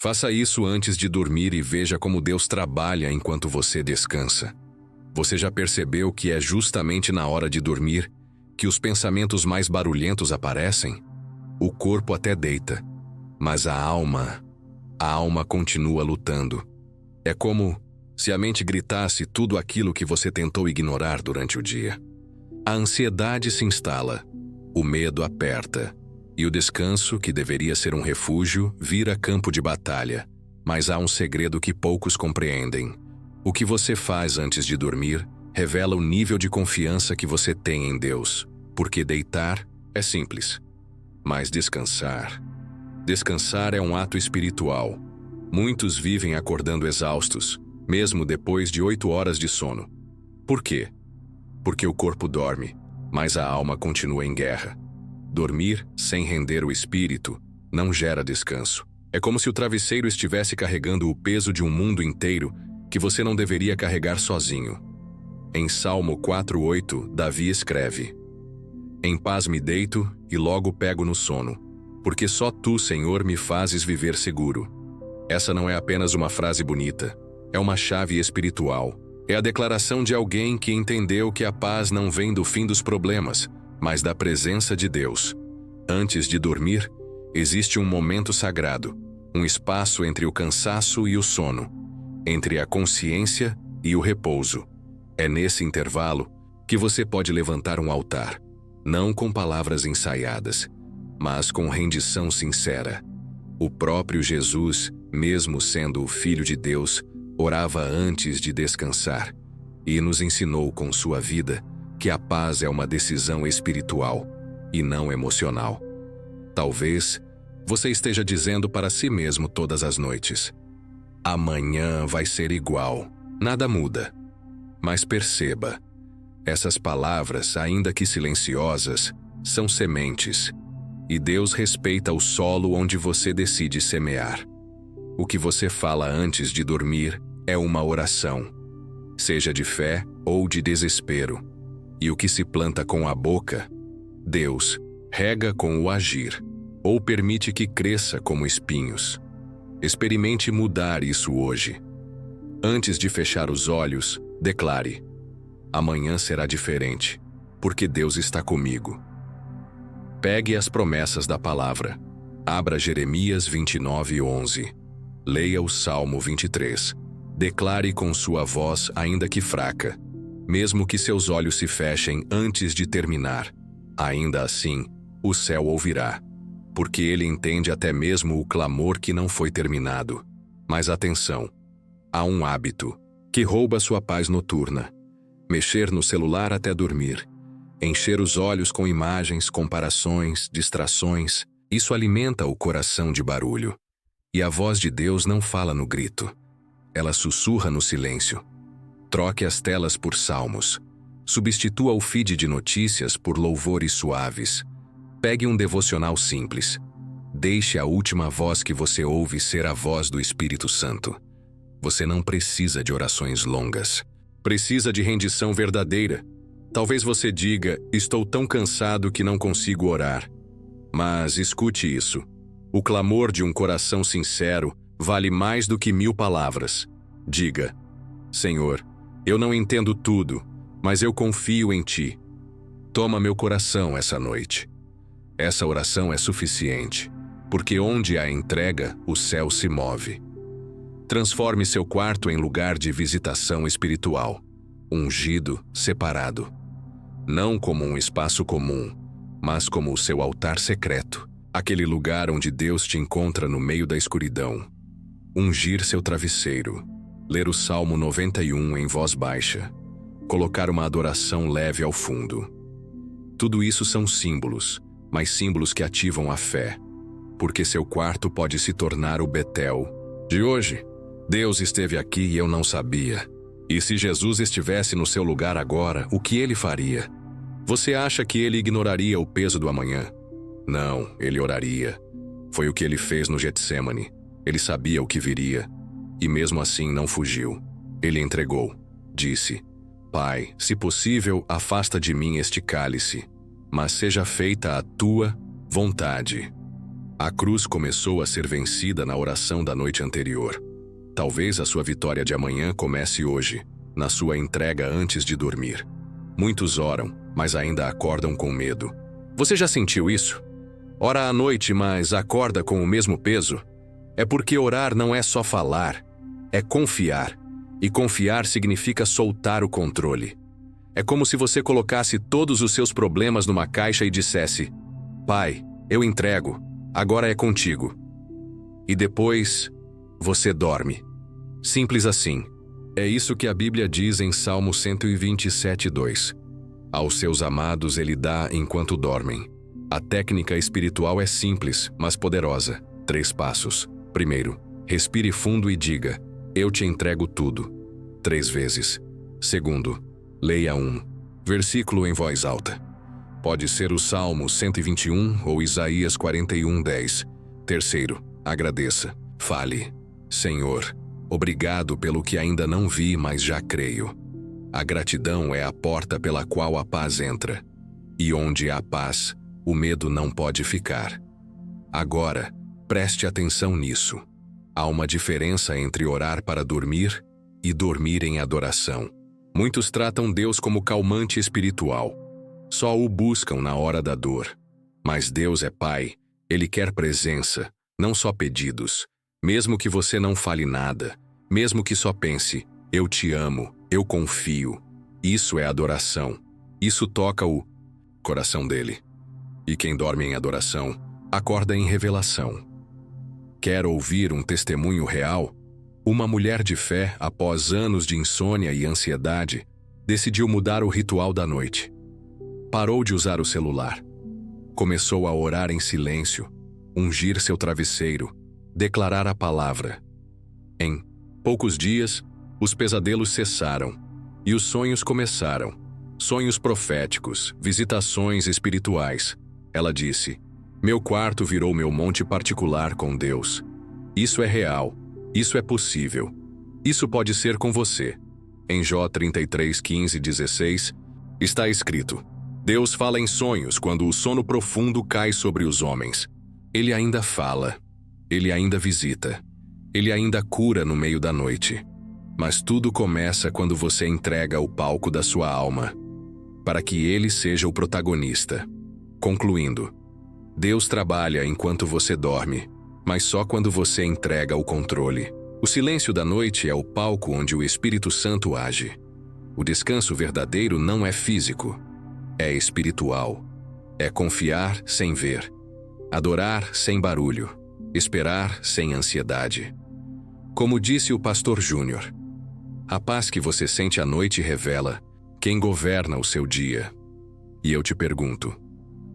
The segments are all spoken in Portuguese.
Faça isso antes de dormir e veja como Deus trabalha enquanto você descansa. Você já percebeu que é justamente na hora de dormir que os pensamentos mais barulhentos aparecem? O corpo até deita, mas a alma continua lutando. É como se a mente gritasse tudo aquilo que você tentou ignorar durante o dia. A ansiedade se instala, o medo aperta, e o descanso, que deveria ser um refúgio, vira campo de batalha. Mas há um segredo que poucos compreendem. O que você faz antes de dormir revela o nível de confiança que você tem em Deus, porque deitar é simples, mas descansar é um ato espiritual. Muitos vivem acordando exaustos, mesmo depois de 8 horas de sono. Por quê? Porque o corpo dorme, mas a alma continua em guerra. Dormir sem render o espírito não gera descanso. É como se o travesseiro estivesse carregando o peso de um mundo inteiro que você não deveria carregar sozinho. Em Salmo 4:8, Davi escreve: Em paz me deito e logo pego no sono, porque só tu, Senhor, me fazes viver seguro. Essa não é apenas uma frase bonita, é uma chave espiritual. É a declaração de alguém que entendeu que a paz não vem do fim dos problemas, mas da presença de Deus. Antes de dormir, existe um momento sagrado, um espaço entre o cansaço e o sono, entre a consciência e o repouso. É nesse intervalo que você pode levantar um altar, não com palavras ensaiadas, mas com rendição sincera. O próprio Jesus, mesmo sendo o Filho de Deus, orava antes de descansar e nos ensinou com sua vida que a paz é uma decisão espiritual e não emocional. Talvez você esteja dizendo para si mesmo todas as noites: amanhã vai ser igual, nada muda. Mas perceba, essas palavras, ainda que silenciosas, são sementes, e Deus respeita o solo onde você decide semear. O que você fala antes de dormir é uma oração, seja de fé ou de desespero. E o que se planta com a boca, Deus rega com o agir, ou permite que cresça como espinhos. Experimente mudar isso hoje. Antes de fechar os olhos, declare: amanhã será diferente, porque Deus está comigo. Pegue as promessas da palavra. Abra Jeremias 29:11. Leia o Salmo 23. Declare com sua voz, ainda que fraca. Mesmo que seus olhos se fechem antes de terminar, ainda assim, o céu ouvirá, porque ele entende até mesmo o clamor que não foi terminado. Mas atenção, há um hábito que rouba sua paz noturna: mexer no celular até dormir, encher os olhos com imagens, comparações, distrações. Isso alimenta o coração de barulho. E a voz de Deus não fala no grito, ela sussurra no silêncio. Troque as telas por salmos. Substitua o feed de notícias por louvores suaves. Pegue um devocional simples. Deixe a última voz que você ouve ser a voz do Espírito Santo. Você não precisa de orações longas. Precisa de rendição verdadeira. Talvez você diga: estou tão cansado que não consigo orar. Mas escute isso. O clamor de um coração sincero vale mais do que 1000 palavras. Diga: Senhor, eu não entendo tudo, mas eu confio em Ti. Toma meu coração essa noite. Essa oração é suficiente, porque onde há entrega, o céu se move. Transforme seu quarto em lugar de visitação espiritual, ungido, separado. Não como um espaço comum, mas como o seu altar secreto, aquele lugar onde Deus te encontra no meio da escuridão. Ungir seu travesseiro. Ler o Salmo 91 em voz baixa. Colocar uma adoração leve ao fundo. Tudo isso são símbolos, mas símbolos que ativam a fé. Porque seu quarto pode se tornar o Betel de hoje. Deus esteve aqui e eu não sabia. E se Jesus estivesse no seu lugar agora, o que ele faria? Você acha que ele ignoraria o peso do amanhã? Não, ele oraria. Foi o que ele fez no Getsêmani. Ele sabia o que viria. E mesmo assim não fugiu. Ele entregou. Disse: Pai, se possível, afasta de mim este cálice, mas seja feita a tua vontade. A cruz começou a ser vencida na oração da noite anterior. Talvez a sua vitória de amanhã comece hoje, na sua entrega antes de dormir. Muitos oram, mas ainda acordam com medo. Você já sentiu isso? Ora à noite, mas acorda com o mesmo peso? É porque orar não é só falar, é confiar. E confiar significa soltar o controle. É como se você colocasse todos os seus problemas numa caixa e dissesse: Pai, eu entrego, agora é contigo. E depois, você dorme. Simples assim. É isso que a Bíblia diz em Salmo 127:2. Aos seus amados ele dá enquanto dormem. A técnica espiritual é simples, mas poderosa. 3 passos. Primeiro, respire fundo e diga: eu te entrego tudo. 3 vezes. Segundo, leia um versículo em voz alta. Pode ser o Salmo 121 ou Isaías 41:10. Terceiro, agradeça. Fale: Senhor, obrigado pelo que ainda não vi, mas já creio. A gratidão é a porta pela qual a paz entra. E onde há paz, o medo não pode ficar. Agora, preste atenção nisso. Há uma diferença entre orar para dormir e dormir em adoração. Muitos tratam Deus como calmante espiritual. Só o buscam na hora da dor. Mas Deus é Pai. Ele quer presença, não só pedidos. Mesmo que você não fale nada, mesmo que só pense: eu te amo, eu confio. Isso é adoração. Isso toca o coração dele. E quem dorme em adoração, acorda em revelação. Quer ouvir um testemunho real? Uma mulher de fé, após anos de insônia e ansiedade, decidiu mudar o ritual da noite. Parou de usar o celular. Começou a orar em silêncio, ungir seu travesseiro, declarar a palavra. Em poucos dias, os pesadelos cessaram e os sonhos começaram. Sonhos proféticos, visitações espirituais. Ela disse: meu quarto virou meu monte particular com Deus. Isso é real. Isso é possível. Isso pode ser com você. Em Jó 33:15-16, está escrito: Deus fala em sonhos quando o sono profundo cai sobre os homens. Ele ainda fala. Ele ainda visita. Ele ainda cura no meio da noite. Mas tudo começa quando você entrega o palco da sua alma, para que ele seja o protagonista. Concluindo, Deus trabalha enquanto você dorme, mas só quando você entrega o controle. O silêncio da noite é o palco onde o Espírito Santo age. O descanso verdadeiro não é físico, é espiritual. É confiar sem ver, adorar sem barulho, esperar sem ansiedade. Como disse o pastor Júnior, a paz que você sente à noite revela quem governa o seu dia. E eu te pergunto,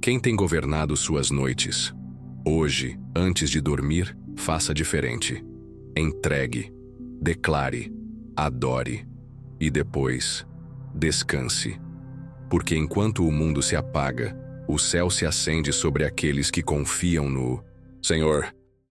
quem tem governado suas noites? Hoje, antes de dormir, faça diferente. Entregue, declare, adore e depois, descanse. Porque enquanto o mundo se apaga, o céu se acende sobre aqueles que confiam no Senhor.